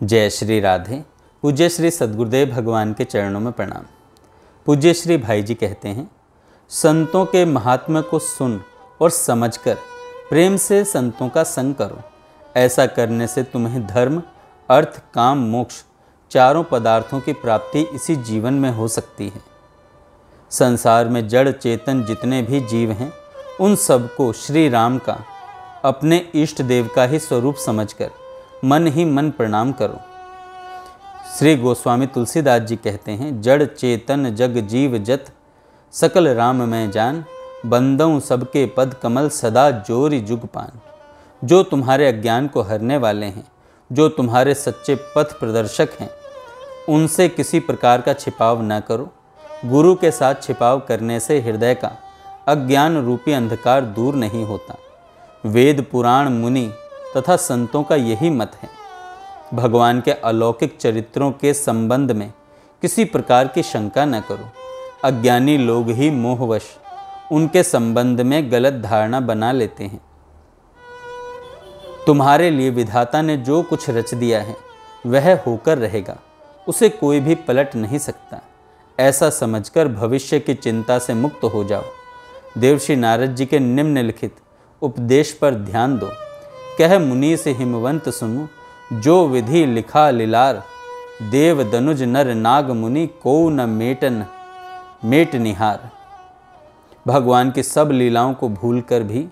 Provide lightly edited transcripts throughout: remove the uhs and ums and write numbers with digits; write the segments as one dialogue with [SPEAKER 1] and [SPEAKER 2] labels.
[SPEAKER 1] जय श्री राधे। पूज्य श्री सद्गुरुदेव भगवान के चरणों में प्रणाम। पूज्य श्री भाई जी कहते हैं, संतों के महात्म्य को सुन और समझकर प्रेम से संतों का संग करो। ऐसा करने से तुम्हें धर्म, अर्थ, काम, मोक्ष चारों पदार्थों की प्राप्ति इसी जीवन में हो सकती है। संसार में जड़ चेतन जितने भी जीव हैं, उन सबको श्री राम का अपने इष्ट देव का ही स्वरूप समझकर मन ही मन प्रणाम करो। श्री गोस्वामी तुलसीदास जी कहते हैं, जड़ चेतन जग जीव जत सकल राम मैं जान, बंदऊं सबके पद कमल सदा जोरी जुग पान। जो तुम्हारे अज्ञान को हरने वाले हैं, जो तुम्हारे सच्चे पथ प्रदर्शक हैं, उनसे किसी प्रकार का छिपाव न करो। गुरु के साथ छिपाव करने से हृदय का अज्ञान रूपी अंधकार दूर नहीं होता। वेद, पुराण, मुनि तथा संतों का यही मत है। भगवान के अलौकिक चरित्रों के संबंध में किसी प्रकार की शंका न करो। अज्ञानी लोग ही मोहवश उनके संबंध में गलत धारणा बना लेते हैं। तुम्हारे लिए विधाता ने जो कुछ रच दिया है वह होकर रहेगा, उसे कोई भी पलट नहीं सकता। ऐसा समझकर भविष्य की चिंता से मुक्त हो जाओ। देवर्षि नारद जी के निम्नलिखित उपदेश पर ध्यान दो। कह मुनि से हिमवंत सुनो, जो विधि लिखा लीलार, देव दनुज नर नाग मुनि को न मेट निहार। भगवान की सब लीलाओं को भूलकर भी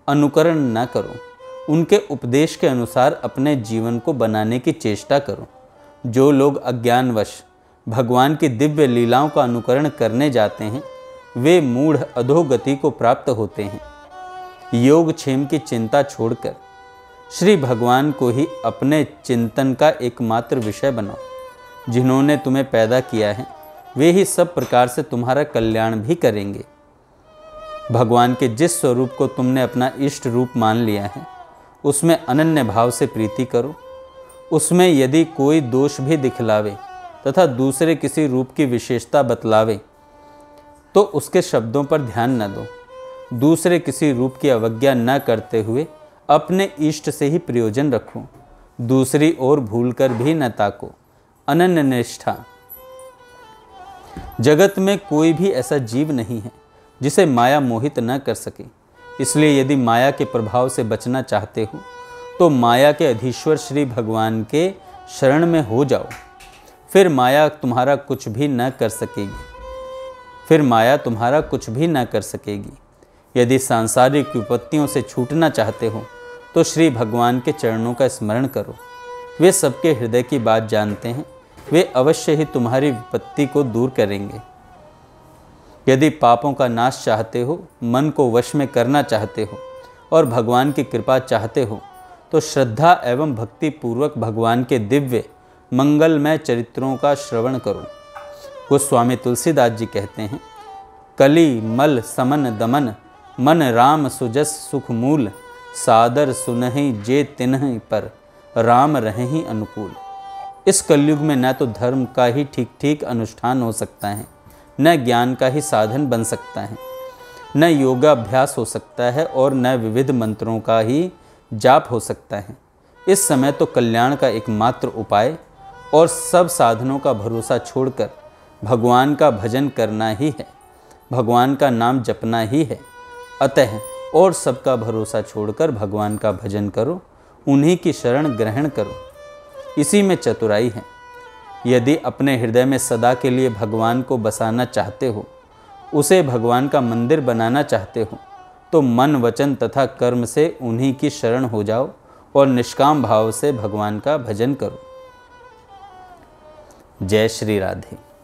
[SPEAKER 1] अनुकरण न करो। उनके उपदेश के अनुसार अपने जीवन को बनाने की चेष्टा करो। जो लोग अज्ञानवश भगवान की दिव्य लीलाओं का अनुकरण करने जाते हैं, वे मूढ़ अधोगति को प्राप्त होते हैं। योगक्षेम की चिंता छोड़कर श्री भगवान को ही अपने चिंतन का एकमात्र विषय बनाओ। जिन्होंने तुम्हें पैदा किया है, वे ही सब प्रकार से तुम्हारा कल्याण भी करेंगे। भगवान के जिस स्वरूप को तुमने अपना इष्ट रूप मान लिया है, उसमें अनन्य भाव से प्रीति करो। उसमें यदि कोई दोष भी दिखलावे तथा दूसरे किसी रूप की विशेषता बतलावे, तो उसके शब्दों पर ध्यान न दो। दूसरे किसी रूप की अवज्ञा न करते हुए अपने इष्ट से ही प्रयोजन रखो। दूसरी ओर भूलकर भी न ताको। अनन्य निष्ठा। जगत में कोई भी ऐसा जीव नहीं है जिसे माया मोहित न कर सके। इसलिए यदि माया के प्रभाव से बचना चाहते हो, तो माया के अधीश्वर श्री भगवान के शरण में हो जाओ। फिर माया तुम्हारा कुछ भी न कर सकेगी। यदि सांसारिक विपत्तियों से छूटना चाहते हो, तो श्री भगवान के चरणों का स्मरण करो। वे सबके हृदय की बात जानते हैं। वे अवश्य ही तुम्हारी विपत्ति को दूर करेंगे। यदि पापों का नाश चाहते हो, मन को वश में करना चाहते हो और भगवान की कृपा चाहते हो, तो श्रद्धा एवं भक्ति पूर्वक भगवान के दिव्य मंगलमय चरित्रों का श्रवण करो। गोस्वामी तुलसीदास जी कहते हैं, कली मल समन दमन, मन राम सुजस सुख मूल, सादर सुनहि जे तिन्हि पर, राम रहेहि अनुकूल। इस कलयुग में न तो धर्म का ही ठीक ठीक अनुष्ठान हो सकता है, न ज्ञान का ही साधन बन सकता है, न योगाभ्यास हो सकता है और न विविध मंत्रों का ही जाप हो सकता है। इस समय तो कल्याण का एकमात्र उपाय और सब साधनों का भरोसा छोड़कर भगवान का भजन करना ही है, भगवान का नाम जपना ही है। अतः और सबका भरोसा छोड़कर भगवान का भजन करो, उन्हीं की शरण ग्रहण करो। इसी में चतुराई है। यदि अपने हृदय में सदा के लिए भगवान को बसाना चाहते हो, उसे भगवान का मंदिर बनाना चाहते हो, तो मन, वचन तथा कर्म से उन्हीं की शरण हो जाओ और निष्काम भाव से भगवान का भजन करो। जय श्री राधे।